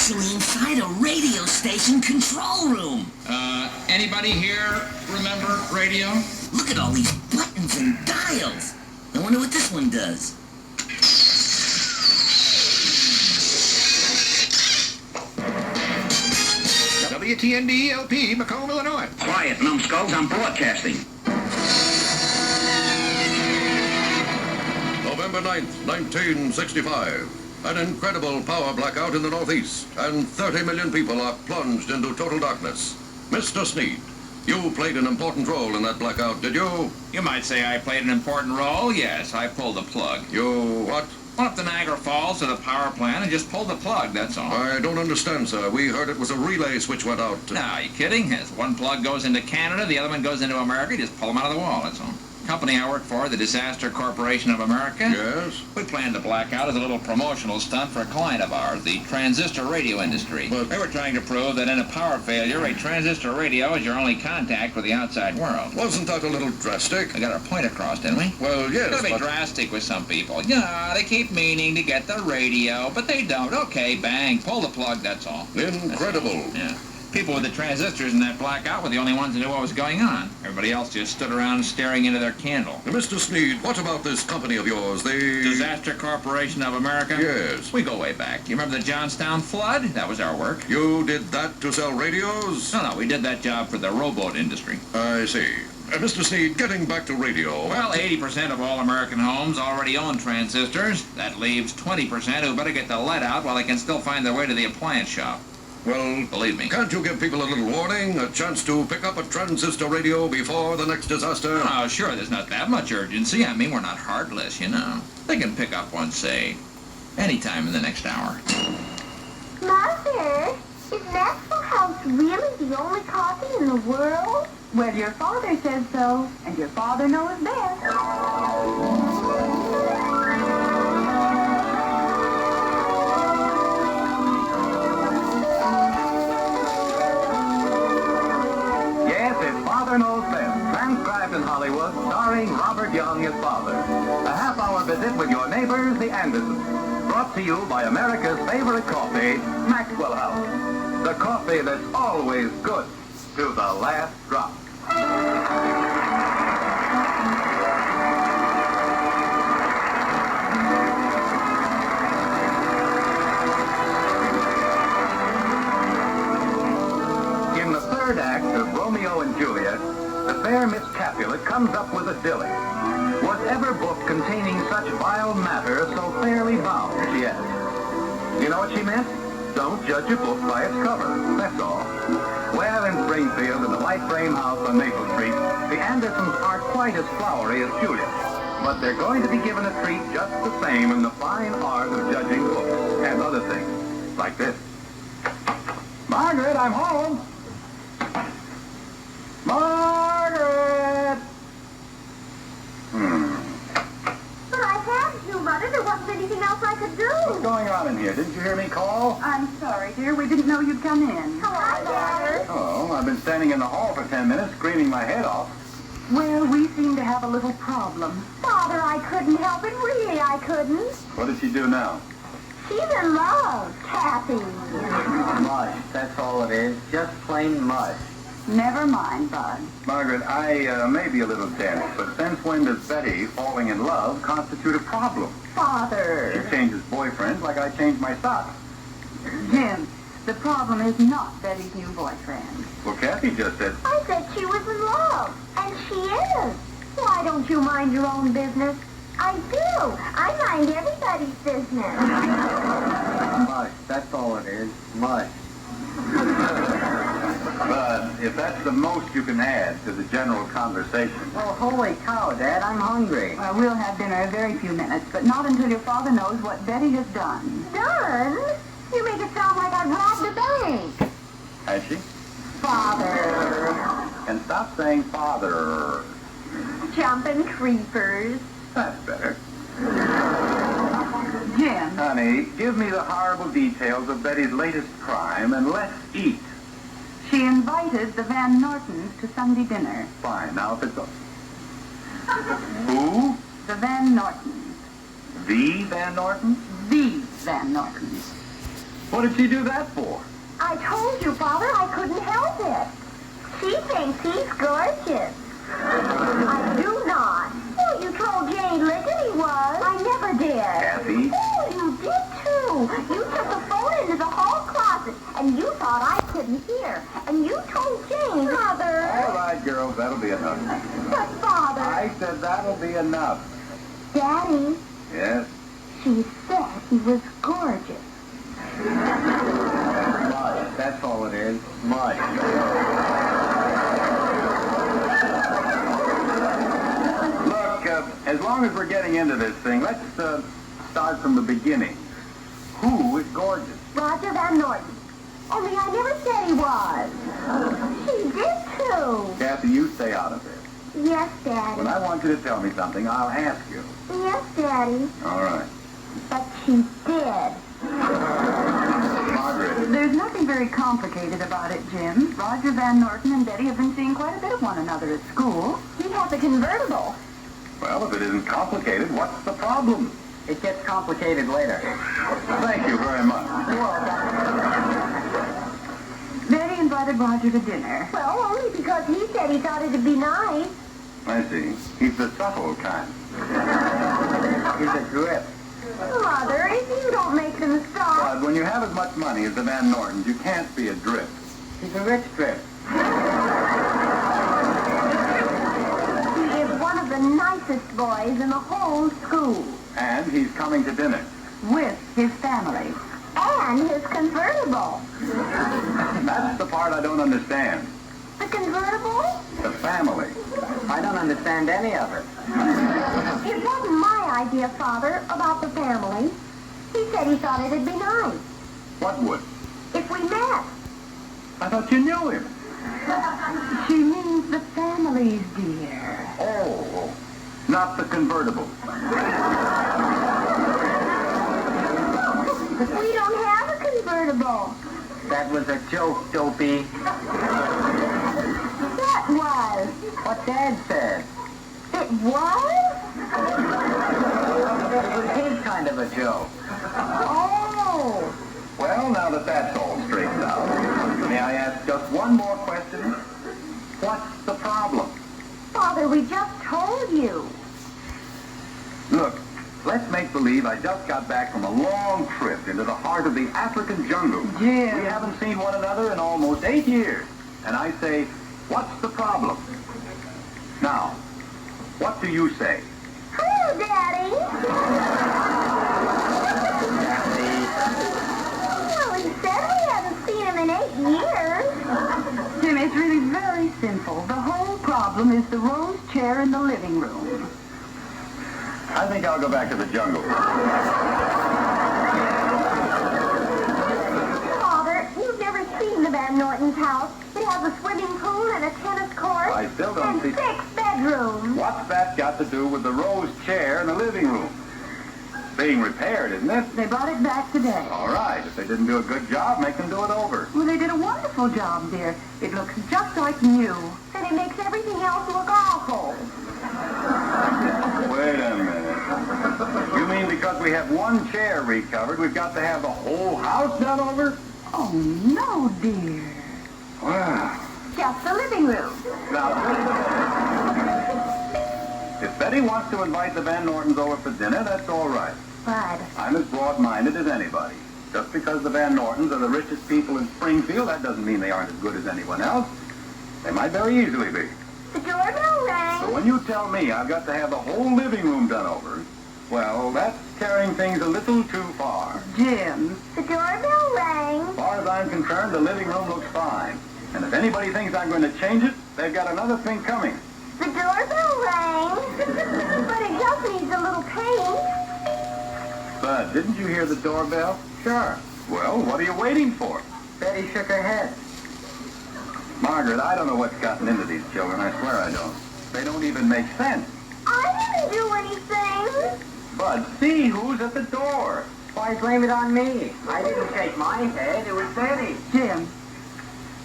actually inside a radio station control room. Anybody here remember radio? Look at all these buttons and dials. I wonder what this one does. WTND LP, Macomb, Illinois. Quiet, numbskulls, I'm broadcasting. November 9th, 1965. An incredible power blackout in the Northeast, and 30 million people are plunged into total darkness. Mr. Sneed, you played an important role in that blackout, did you? You might say I played an important role. Yes, I pulled the plug. You what? Went up to Niagara Falls to the power plant and just pulled the plug, that's all. I don't understand, sir. We heard it was a relay switch went out. No, are you kidding? Yes, one plug goes into Canada, the other one goes into America. You just pull them out of the wall, that's all. Company I work for, the Disaster Corporation of America. Yes? We planned the blackout as a little promotional stunt for a client of ours, the transistor radio industry. But they were trying to prove that in a power failure, a transistor radio is your only contact with the outside world. wasn't that a little drastic? We got our point across, didn't we? Well, yes, It's gonna be but... drastic with some people. Yeah, they keep meaning to get the radio, but they don't. Okay, bang, pull the plug, that's all. Incredible. That's all. Yeah. People with the transistors in that blackout were the only ones who knew what was going on. Everybody else just stood around staring into their candle. Mr. Sneed, what about this company of yours, the... Disaster Corporation of America? Yes. We go way back. You remember the Johnstown flood? That was our work. You did that to sell radios? No, we did that job for the rowboat industry. I see. Mr. Sneed, getting back to radio... Well, 80% of all American homes already own transistors. That leaves 20% who better get the lead out while they can still find their way to the appliance shop. Well, Believe me. can't you give people a little warning, a chance to pick up a transistor radio before the next disaster? Oh, sure, there's not that much urgency. I mean, we're not heartless, you know. They can pick up one, say, anytime in the next hour. Mother, is Maxwell House really the only coffee in the world? Well, your father says so, and your father knows best. Father Knows Best, transcribed in Hollywood, starring Robert Young as father. A half-hour visit with your neighbors, the Andersons. Brought to you by America's favorite coffee, Maxwell House. The coffee that's always good to the last drop. In the third act of Romeo and Juliet, the fair Miss Capulet comes up with a dilly. Was ever book containing such vile matter so fairly bound, she asked. You know what she meant? Don't judge a book by its cover, that's all. Well, in Springfield, in the white frame house on Maple Street, the Andersons aren't quite as flowery as Juliet. But they're going to be given a treat just the same in the fine art of judging books and other things, like this. Margaret, I'm home. Margaret! But I had to, Mother. There wasn't anything else I could do. What's going on in here? Didn't you hear me call? I'm sorry, dear. We didn't know you'd come in. Hi, Mother. Oh, I've been standing in the hall for 10 minutes screaming my head off. Well, we seem to have a little problem. Father, I couldn't help it. Really, I couldn't. What does she do now? She's in love, Kathy. Mush. That's all it is. Just plain mush. Never mind, Bud. Margaret, I may be a little dense, but since when does Betty falling in love constitute a problem? Father. She changes boyfriends like I change my socks. Jim, the problem is not Betty's new boyfriend. Well, Kathy just said... I said she was in love, and she is. Why don't you mind your own business? I do. I mind everybody's business. Mush. That's all it is. Mush. But if that's the most you can add to the general conversation... Oh, holy cow, Dad, I'm hungry. Well, we'll have dinner in a very few minutes, but not until your father knows what Betty has done. Done? You make it sound like I've robbed a bank. Has she? Father. And stop saying father. Jumping creepers. That's better. Jim. Honey, give me the horrible details of Betty's latest crime and let's eat. She invited the Van Nortons to Sunday dinner. Fine, now if it's a... Who? The Van Nortons. The Van Norton? The Van Nortons. What did she do that for? I told you, Father, I couldn't help it. She thinks he's gorgeous. I do not. Oh, you told Jane Liggett he was. I never did. Kathy? Oh, you did too. You took the phone into the hall closet, and you thought I couldn't hear. And you told Jane. Mother. All right, girls, that'll be enough. But, Father. I said that'll be enough. Daddy, Yes? she said he was gorgeous. Mud. That's all it is. Mud. Look, as long as we're getting into this thing, let's start from the beginning. Who is gorgeous? Roger Van Norton. Only I never said he was. She did too. Kathy, you stay out of this. Yes, Daddy. When I want you to tell me something, I'll ask you. Yes, Daddy. All right. But she did. Margaret. There's nothing very complicated about it, Jim. Roger Van Norton and Betty have been seeing quite a bit of one another at school. He has a convertible. Well, if it isn't complicated, what's the problem? It gets complicated later. Thank you very much. Betty invited Roger to dinner. Well, only because he said he thought it'd be nice. I see. He's the subtle kind. He's a grip. Mother, if you don't make them stop. But when you have as much money as the Van Nortons, you can't be a drip. He's a rich drip. He is one of the nicest boys in the whole school. And he's coming to dinner. With his family. And his convertible. That's the part I don't understand. The convertible? The family. I don't understand any of it. It wasn't my idea, Father, about the family. He said he thought it'd be nice. What would? If we met. I thought you knew him. She means the families, dear. Oh, not the convertible. We don't have a convertible. That was a joke, Dopey. That was. What Dad said. It was? It was his kind of a joke. Oh. Well, now that that's all straightened out, may I ask just one more question? What's the problem? Father, we just told you. Look, let's make believe I just got back from a long trip into the heart of the African jungle. Jim. We haven't seen one another in almost 8 years. And I say, what's the problem? Now, what do you say? Hello, Daddy. Well, he said we haven't seen him in 8 years. Jim, it's really very simple. The whole problem is the rose chair in the living room. I think I'll go back to the jungle. Father, you've never seen the Van Norton's house. It has a swimming pool and a tennis court. I still don't and see... 6 bedrooms. What's that got to do with the rose chair in the living room? Being repaired, isn't it? They brought it back today. All right. If they didn't do a good job, make them do it over. Well, they did a wonderful job, dear. It looks just like new. And it makes everything else look awful. Wait a minute. You mean because we have one chair recovered, we've got to have the whole house done over? Oh, no, dear. Wow. Just the living room. Now, if Betty wants to invite the Van Nortons over for dinner, that's all right. But I'm as broad-minded as anybody. Just because the Van Nortons are the richest people in Springfield, that doesn't mean they aren't as good as anyone else. They might very easily be. the doorbell rang. But when you tell me I've got to have the whole living room done over, well, that's carrying things a little too far. Jim. The doorbell rang. As far as I'm concerned, the living room looks fine. And if anybody thinks I'm going to change it, they've got another thing coming. The doorbell rang. But it just needs a little paint. Bud, didn't you hear the doorbell? Sure. Well, what are you waiting for? Betty shook her head. Margaret, I don't know what's gotten into these children. I swear I don't. They don't even make sense. I didn't do anything. Bud, see who's at the door. Why blame it on me? I didn't shake my head. It was Betty. Jim,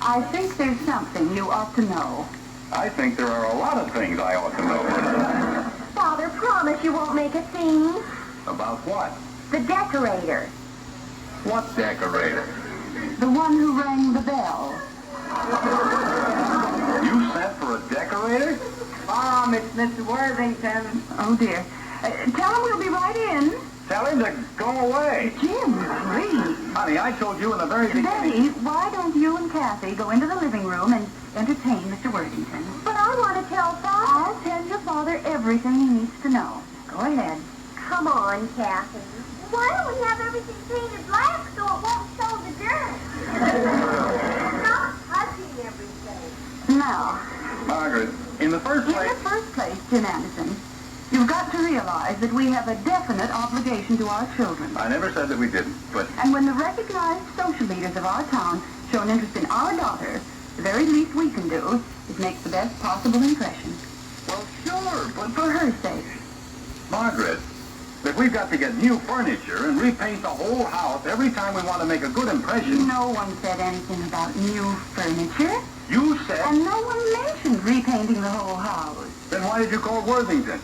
I think there's something you ought to know. I think there are a lot of things I ought to know. Father, promise you won't make a scene. About what? The decorator. What decorator? The one who rang the bell. You sent for a decorator? Mom, it's Mr. Worthington. Oh, dear. Tell him we'll be right in. Tell him to go away. Jim, please. Honey, I told you in the very beginning. Betty, why don't you and Kathy go into the living room and entertain Mr. Worthington? But I want to tell Father. I'll tell your father everything he needs to know. Go ahead. Come on, Kathy. Why don't we have everything painted black so it won't show the dirt? Not touching everything. Now, Margaret, in the first in place... the first place, Jim Anderson, you've got to realize that we have a definite obligation to our children. I never said that we didn't, but... And when the recognized social leaders of our town show an interest in our daughter, the very least we can do is make the best possible impression. Well, sure, but... For her sake. Margaret, if we've got to get new furniture and repaint the whole house every time we want to make a good impression... No one said anything about new furniture. You said... And no one mentioned repainting the whole house. Then why did you call Worthington?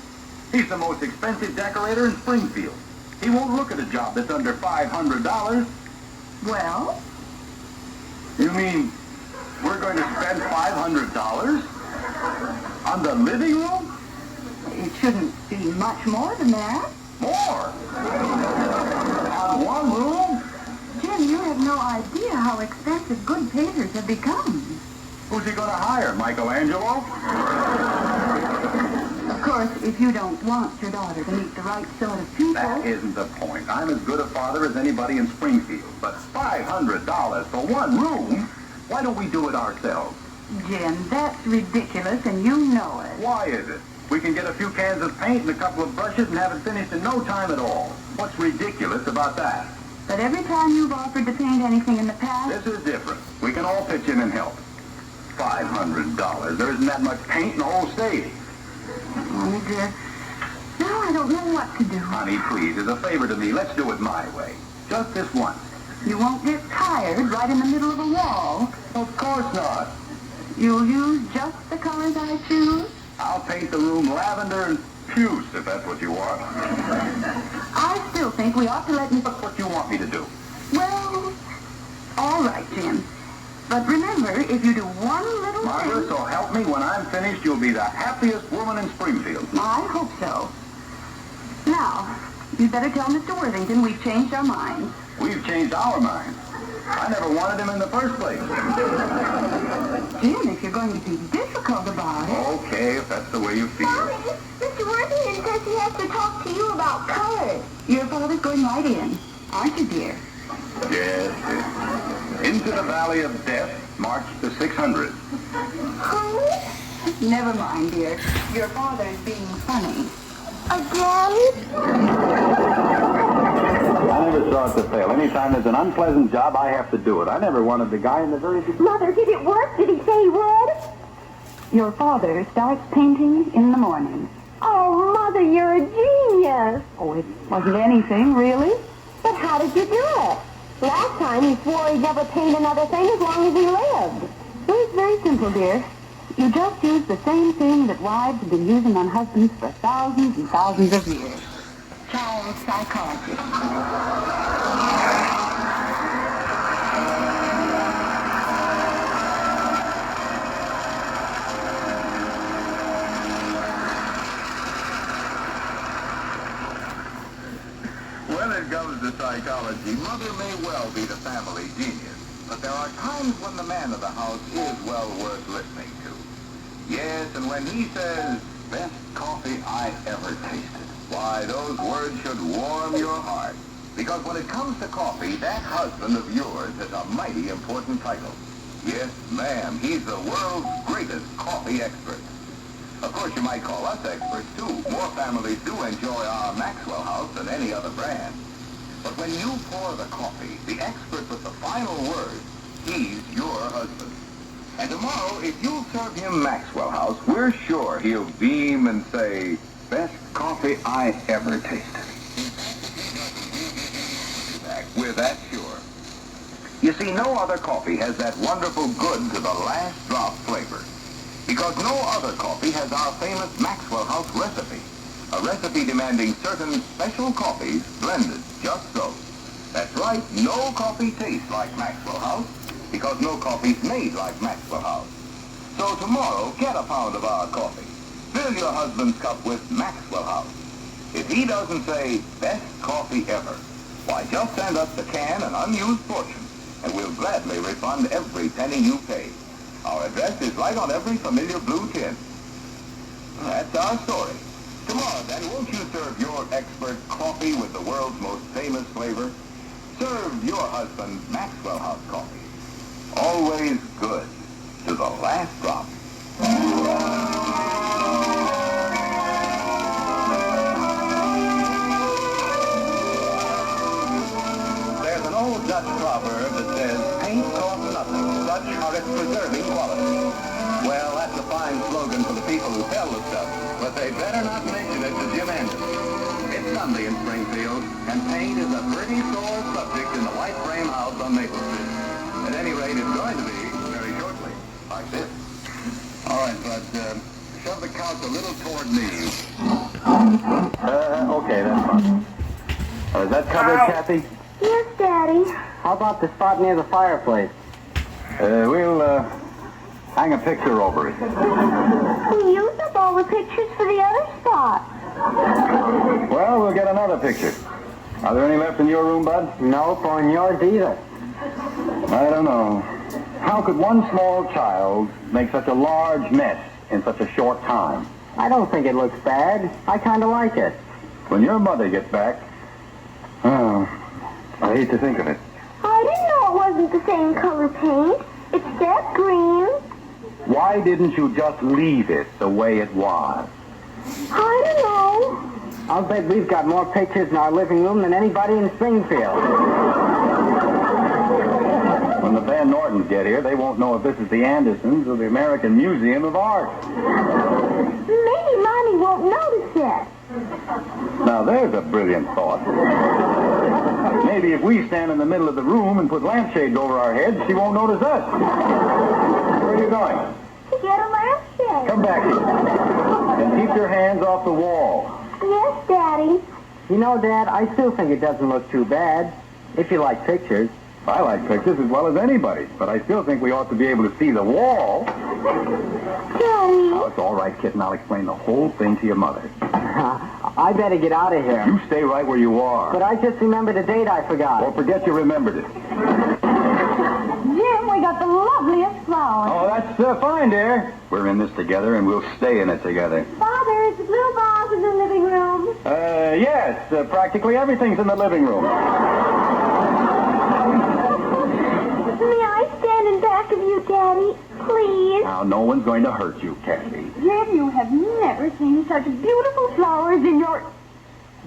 He's the most expensive decorator in Springfield. He won't look at a job that's under $500. Well? You mean we're going to spend $500 on the living room? It shouldn't be much more than that. More? On one room? Jim, you have no idea how expensive good painters have become. Who's he going to hire, Michelangelo? Of course, if you don't want your daughter to meet the right sort of people... That isn't the point. I'm as good a father as anybody in Springfield. But $500 for one room? Why don't we do it ourselves? Jim, that's ridiculous, and you know it. Why is it? We can get a few cans of paint and a couple of brushes and have it finished in no time at all. What's ridiculous about that? But every time you've offered to paint anything in the past... This is different. We can all pitch in and help. $500. There isn't that much paint in the whole state. Oh, dear. Now I don't know what to do. Honey, please, as a favor to me, let's do it my way. Just this once. You won't get tired right in the middle of a wall. Of course not. You'll use just the colors I choose? I'll paint the room lavender and puce, if that's what you want. I still think we ought to let you... What's what you want me to do? Well, all right, Jim. But remember, if you do one little Margaret, thing... so help me, when I'm finished, you'll be the happiest woman in Springfield. I hope so. Now, you'd better tell Mr. Worthington we've changed our minds. We've changed our minds. I never wanted him in the first place. Jim, if you're going to be difficult about it... Okay, if that's the way you feel. Mommy, Mr. Worthington says he has to talk to you about colors. Your father's going right in, aren't you, dear? Yes. Into the Valley of Death, March the 600. Who? Never mind, dear. Your father's being funny. Again? I never saw it to fail. Anytime there's an unpleasant job, I have to do it. I never wanted the guy in the very beginning. Mother, did it work? Did he say he would? Your father starts painting in the morning. Oh, Mother, you're a genius. Oh, it wasn't anything, really. But how did you do it? Last time he swore he'd never paint another thing as long as he lived. Well, it's very simple, dear. You just use the same thing that wives have been using on husbands for thousands and thousands of years. Child psychology. When it comes to psychology, Mother may well be the family genius. But there are times when the man of the house is well worth listening to. Yes, and when he says, best coffee I ever tasted, why, those words should warm your heart. Because when it comes to coffee, that husband of yours is a mighty important title. Yes, ma'am, he's the world's greatest coffee expert. Of course, you might call us experts, too. More families do enjoy our Maxwell House than any other brand. But when you pour the coffee, the expert with the final word, he's your husband. And tomorrow, if you'll serve him Maxwell House, we're sure he'll beam and say, best coffee I ever tasted. We're that sure. You see, no other coffee has that wonderful good to the last drop flavor. Because no other coffee has our famous Maxwell House recipe. A recipe demanding certain special coffees blended just so. That's right. right, no coffee tastes like Maxwell House, because no coffee's made like Maxwell House. So tomorrow, get a pound of our coffee. Fill your husband's cup with Maxwell House. If he doesn't say, best coffee ever, why, just send us the can and unused portion, and we'll gladly refund every penny you pay. Our address is right on every familiar blue tin. That's our story. Tomorrow, then, won't you serve your expert coffee with the world's most famous flavor? Serve your husband Maxwell House coffee. Always good to the last drop. There's an old Dutch proverb that says, paint costs nothing, such are its preserving qualities. Well, that's a fine slogan for the people who sell the stuff, but they better not mention it to Jim Anderson. It's Sunday in Springfield, and paint is a pretty sore subject in the white frame house on Maple Street. At any rate, it's going to be very shortly, like this. All right, Bud, shove the couch a little toward me. Okay, that's fine. Is that covered, Kathy? Yes, Daddy. How about the spot near the fireplace? We'll hang a picture over it. We used up all the pictures for the other spot. Well, we'll get another picture. Are there any left in your room, Bud? Nope, on yours either. I don't know. How could one small child make such a large mess in such a short time? I don't think it looks bad. I kind of like it. When your mother gets back, oh, I hate to think of it. I didn't know it wasn't the same color paint. It's that green. Why didn't you just leave it the way it was? I don't know. I'll bet we've got more pictures in our living room than anybody in Springfield. When the Van Nortons get here, they won't know if this is the Andersons or the American Museum of Art. Maybe Mommy won't notice it. Now, there's a brilliant thought. Maybe if we stand in the middle of the room and put lampshades over our heads, she won't notice us. Where are you going? To get a lampshade. Come back here. And keep your hands off the wall. Yes, Daddy. You know, Dad, I still think it doesn't look too bad, if you like pictures. I like pictures as well as anybody, but I still think we ought to be able to see the wall. Daddy. Now, it's all right, kitten. I'll explain the whole thing to your mother. I better get out of here. You stay right where you are. But I just remembered a date I forgot. Or forget you remembered it. Jim, we got the loveliest flowers. Oh, that's fine, dear. We're in this together, and we'll stay in it together. Father, is the blue vase in the living room? Yes. Practically everything's in the living room. May I stand in back of you, Daddy? Please? Now, no one's going to hurt you, Kathy. Jim, you have never seen such beautiful flowers in your...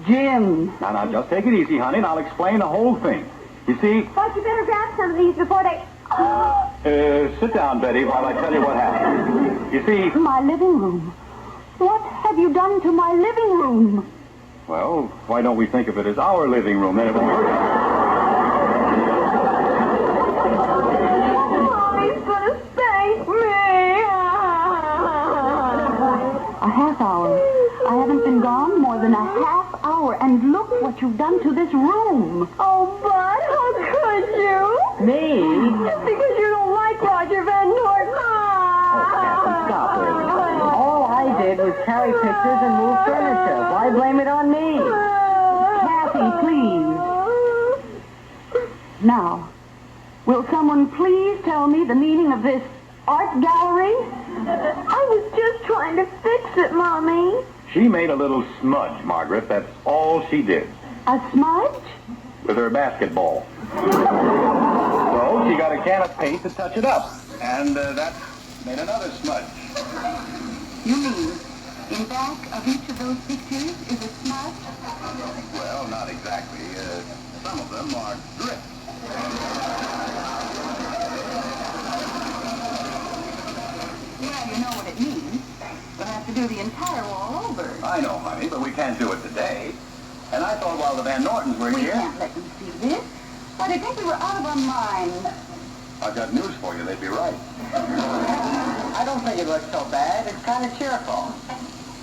Jim. Now, just take it easy, honey, and I'll explain the whole thing. You see... But you better grab some of these before they... sit down, Betty, while I tell you what happened. You see... My living room. What have you done to my living room? Well, why don't we think of it as our living room? Then it won't hurt us. Mommy's gonna spank me. A half hour. I haven't been gone more than a half hour, and look what you've done to this room. Oh, Bud, how could you? Me? Just because you don't like Roger Van Norton. Kathy, stop it. All I did was carry pictures and move furniture. Why blame it on me? Kathy, please. Now, will someone please tell me the meaning of this art gallery? I was just trying to fix it, Mommy. She made a little smudge, Margaret. That's all she did. A smudge? With her basketball. So she got a can of paint to touch it up. And that made another smudge. You mean, in back of each of those pictures is a smudge? Well, not exactly. Some of them are drips. Well, you know what it means. We'll have to do the entire wall over. I know, honey, but we can't do it today. And I thought while the Van Nortons were We here... can't let them see this. But I think we were out of our minds. I've got news for you. They'd be right. I don't think it looks so bad. It's kind of cheerful.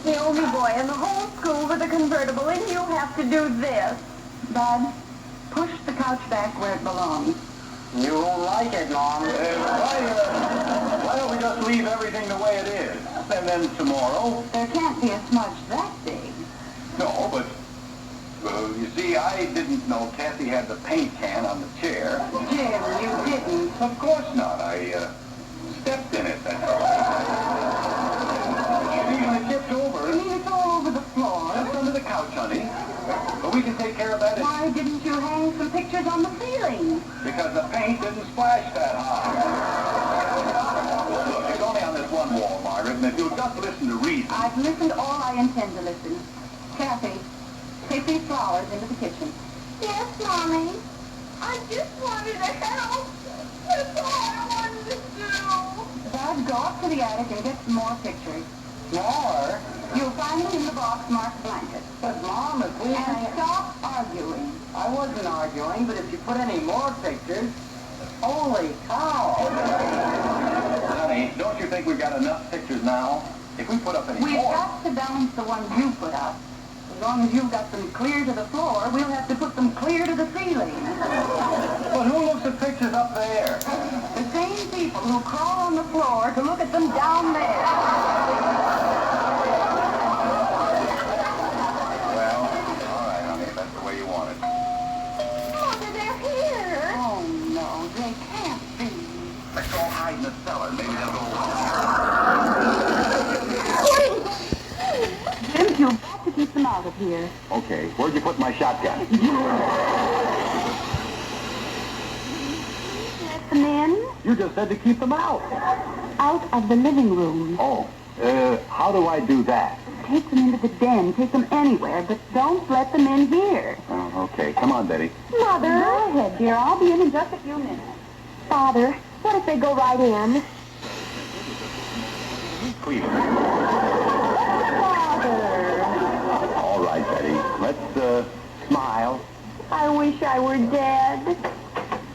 The only boy in the whole school with a convertible, and you have to do this. Bud, push the car couch back where it belongs. You won't like it, Mom. Why don't we just leave everything the way it is? And then tomorrow... There can't be a smudge that big. No, but... you see, I didn't know Kathy had the paint can on the chair. Jim, you didn't. Of course not. I stepped in it, that's all. She even tipped over. You mean it's all over the floor? That's under the couch, honey. But we can take care of that Why didn't you hang some pictures on the ceiling? because the paint didn't splash that hard. Look, it's only on this one wall, Margaret, and if you'll just listen to reason... I've listened all I intend to listen. Kathy, take these flowers into the kitchen. Yes, Mommy. I just wanted to help. That's all I wanted to do. Dad, go up to the attic and get some more pictures. More? You'll find them in the box marked blanket. But, Mom, if we... And stop arguing. I wasn't arguing, but if you put any more pictures... Holy cow! Honey, don't you think we've got enough pictures now? If we put up any We've more... got to balance the ones you put up. As long as you've got them clear to the floor, we'll have to put them clear to the ceiling. But who looks at pictures up there? The same people who crawl on the floor to look at them down there. Well, all right, honey, if that's the way you want it. Mother, they're here. Oh, no, they can't be. Let's go hide in the cellar. Maybe they'll go... Jim, you've got to keep them out of here. Okay, where'd you put my shotgun? Let them in. You just said to keep them out. Out of the living room. Oh, how do I do that? Take them into the den. Take them anywhere, but don't let them in here. Oh, okay, come on, Betty. Mother. Go ahead, dear. I'll be in just a few minutes. Father, what if they go right in? Please. Father. All right, Betty, let's, smile. I wish I were dead.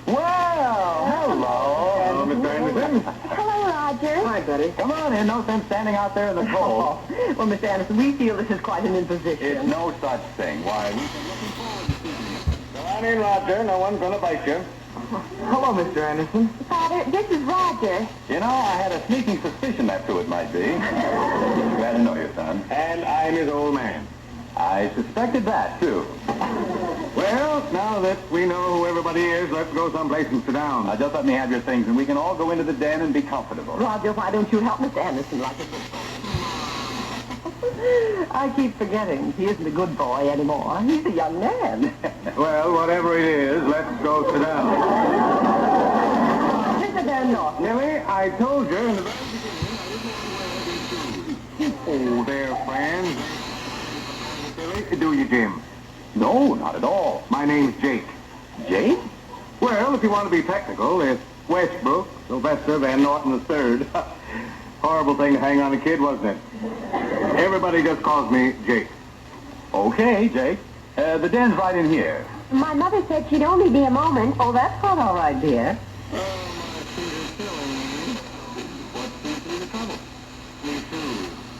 Well, hello, Mr. Anderson. Hello, Roger. Hi, Betty. Come on in. No sense standing out there in the cold. Well, Mr. Anderson, we feel this is quite an imposition. It's no such thing. Why, we've been looking forward to seeing you. Go on in, Roger. No one's going to bite you. Hello, Mr. Anderson. Father, this is Roger. You know, I had a sneaking suspicion that's who it might be. Glad to know you, son. And I'm his old man. I suspected that, too. Well, now that we know who everybody is, let's go someplace and sit down. Now, just let me have your things, and we can all go into the den and be comfortable. Roger, why don't you help Mr. Anderson like a good boy? I keep forgetting. He isn't a good boy anymore. He's a young man. Well, whatever it is, let's go sit down. Mr. Van Norton. Nellie, I told you in the very beginning I didn't want to wear these shoes. Oh, there, friends. Do you, Jim? No, not at all. My name's Jake. Jake? Well, if you want to be technical, it's Westbrook, Sylvester Van Norton III. Horrible thing to hang on a kid, wasn't it? Everybody just calls me Jake. Okay, Jake. The den's right in here. My mother said she'd only be a moment. Oh, that's quite all right, dear. Oh, my feet are killing me. What seems to be the trouble? Me too.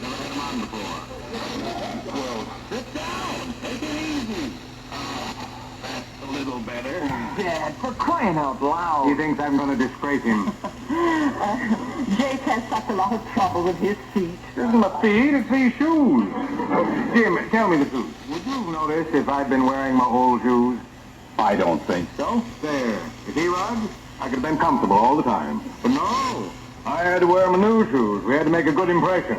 Never had them on before. Well, sit down. Take it easy. That's a little better. Dad, for crying out loud. He thinks I'm going to disgrace him. Jake has such a lot of trouble with his feet. It isn't my feet, it's these shoes. Jim, tell me the truth. Would you have noticed if I'd been wearing my old shoes? I don't think so. There. You see, Rod? I could have been comfortable all the time. But no. I had to wear my new shoes. We had to make a good impression.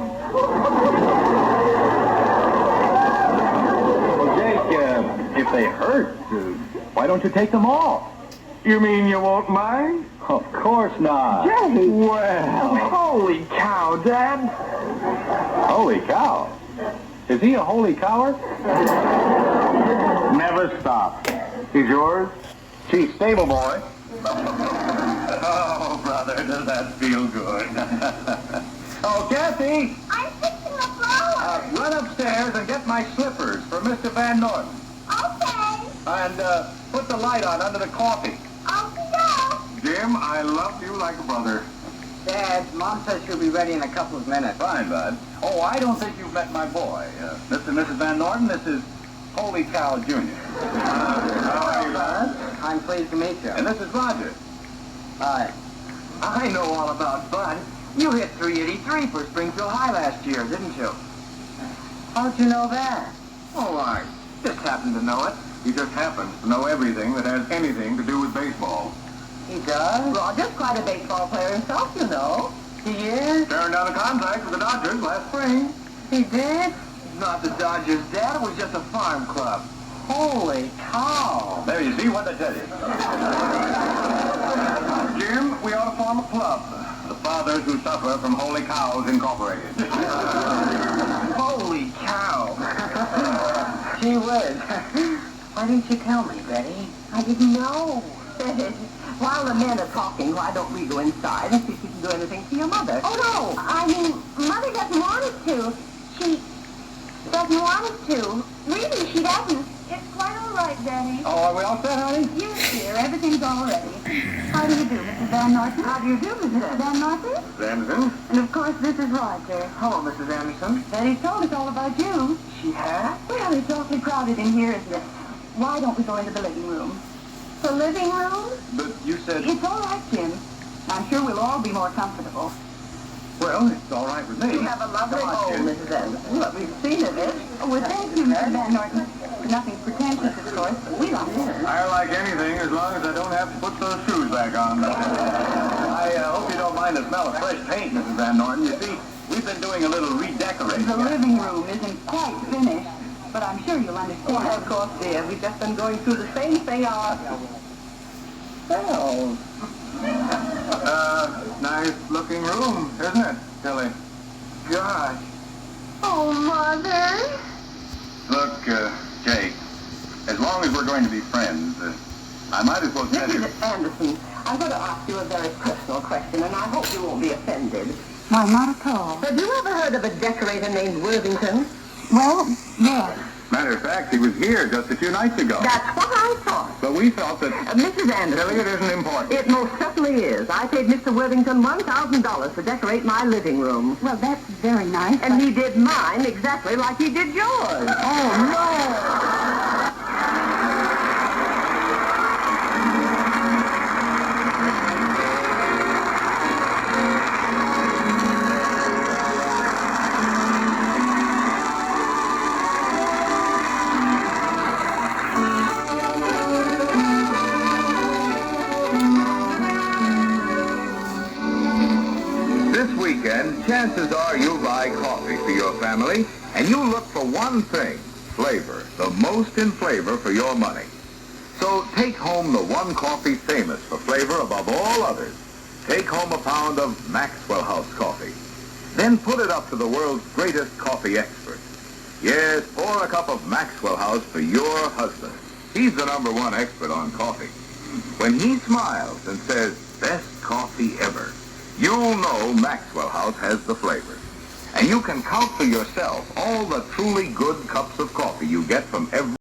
Well, Jake, if they hurt, why don't you take them off? You mean you won't mind? Of course not. Jake! Well, Holy cow, Dad. holy cow. Is he a holy cower? Never stop. He's yours? Chief Stable Boy. Oh, brother, does that feel good? Oh, Kathy, I'm fixing the flowers. run upstairs and get my slippers for Mr. Van Norton. Okay. And put the light on under the coffee. Okay. Jim, I love you like a brother. Dad, Mom says she'll be ready in a couple of minutes. Fine, bud. Oh, I don't think you've met my boy. Mr. and Mrs. Van Norton, this is Holy Cow Jr. How are you, bud? I'm pleased to meet you. And this is Roger. Hi. I know all about Bud. You hit 383 for Springfield High last year, didn't you? How'd you know that? Oh, I just happened to know it. He just happens to know everything that has anything to do with baseball. He does? Roger's quite a baseball player himself, you know. He is? Turned down a contract with the Dodgers last spring. He did? Not the Dodgers, Dad. It was just a farm club. Holy cow. There, you see what I tell you. Jim, we ought to form a club. The Fathers Who Suffer from Holy Cows Incorporated. Holy cow. Gee whiz. Why didn't you tell me, Betty? I didn't know. While the men are talking, why don't we go inside and see if you can do anything for your mother? Oh, no. I mean, Mother doesn't want us to. She doesn't want us to. Really, she doesn't. It's quite all right, Danny. Oh, are we all set, honey? Yes, dear. Everything's all ready. How do you do, Mrs. Van Norton? How do you do, Mrs. Van Norton? Anderson? And, of course, this is Roger. Hello, Mrs. Anderson. Betty's told us all about you. She has? Well, it's awfully crowded in here, isn't it? Why don't we go into the living room? The living room? But you said... It's all right, Jim. I'm sure we'll all be more comfortable. Well, it's all right with me. You have a lovely Come on, home, Jim. Mrs. Anderson. What we've seen of it. Oh, well, thank you, Mrs. Van Norton. Nothing pretentious, of course, but we like it. I like anything as long as I don't have to put those shoes back on. I hope you don't mind the smell of fresh paint, Mrs. Van Norton. You see, we've been doing a little redecorating. The living room isn't quite finished, but I'm sure you'll understand. Well, of course, dear. We've just been going through the same thing ourselves. Nice looking room, isn't it, Tilly? Gosh. Oh, Mother. Look, Jake, as long as we're going to be friends, I might as well tell you... Mrs. Anderson, I'm going to ask you a very personal question, and I hope you won't be offended. No, not at all. Have you ever heard of a decorator named Worthington? Well, yes. Matter of fact, he was here just a few nights ago. That's what I thought. But we felt that... Mrs. Anderson. Tilly, it isn't important. It most certainly is. I paid Mr. Worthington $1,000 to decorate my living room. Well, that's very nice. And he did mine exactly like he did yours. Oh, no. This weekend, chances are you buy coffee for your family, and you look for one thing, flavor, the most in flavor for your money. So take home the one coffee famous for flavor above all others. Take home a pound of Maxwell House coffee. Then put it up to the world's greatest coffee expert. Yes, pour a cup of Maxwell House for your husband. He's the #1 expert on coffee. When he smiles and says, best coffee ever, you'll know Maxwell House has the flavor. And you can count for yourself all the truly good cups of coffee you get from every